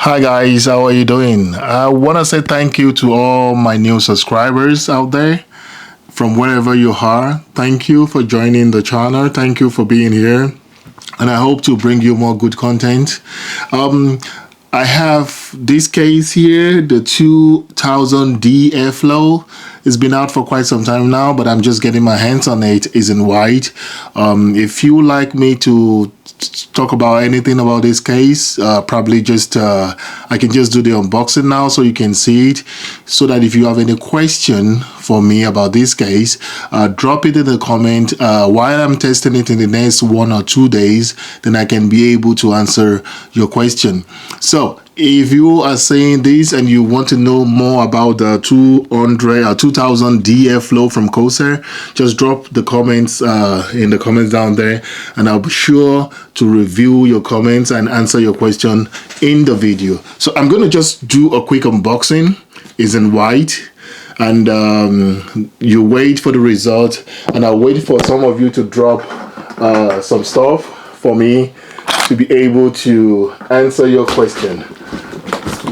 Hi guys, how are you doing? I want to say thank you to all my new subscribers out there from wherever you are. Thank you for joining the channel. Thank you for being here. And I hope to bring you more good content. I have this case here, the 2000 D airflow. It's been out for quite some time now, but I'm just getting my hands on it. It's in white. If you would like me to talk about anything about this case, probably just I can just do the unboxing now so you can see it, so that if you have any question for me about this case, drop it in the comment while I'm testing it in the next 1 or 2 days. Then I can be able to answer your question. So if you are saying this and you want to know more about the 2000 D airflow from Corsair, just drop the comments in the comments down there, and I'll be sure to review your comments and answer your question in the video. So I'm going to just do a quick unboxing. It's in white, and you wait for the result, and I'll wait for some of you to drop some stuff for me to be able to answer your question.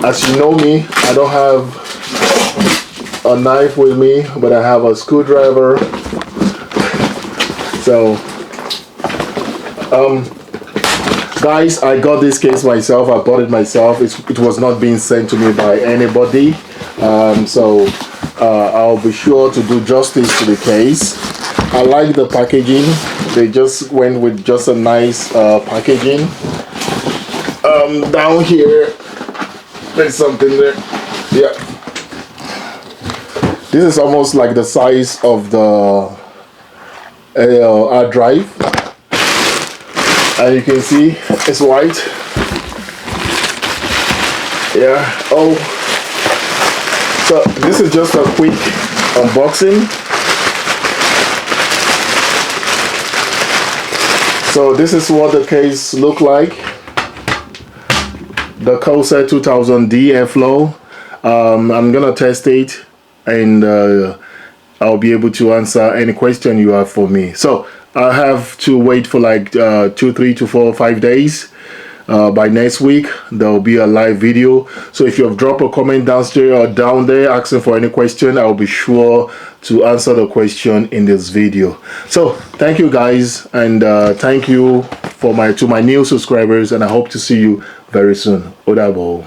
As you know me, I don't have a knife with me, but I have a screwdriver. So guys, I got this case myself. I bought it myself. It was not being sent to me by anybody. I'll be sure to do justice to the case. I like the packaging. They just went with just a nice packaging. Down here, there's something there. Yeah. This is almost like the size of the hard drive. And you can see it's white. Yeah. Oh. So this is just a quick unboxing. So this is what the case look like. The Corsair 2000 D airflow. I'm gonna test it, and I'll be able to answer any question you have for me. So I have to wait for like 2, 3 to 4, 5 days. By next week there will be a live video. So if you have dropped a comment downstairs or down there asking for any question, I'll be sure to answer the question in this video. So thank you guys, and thank you to my new subscribers, and I hope to see you very soon. Odabo.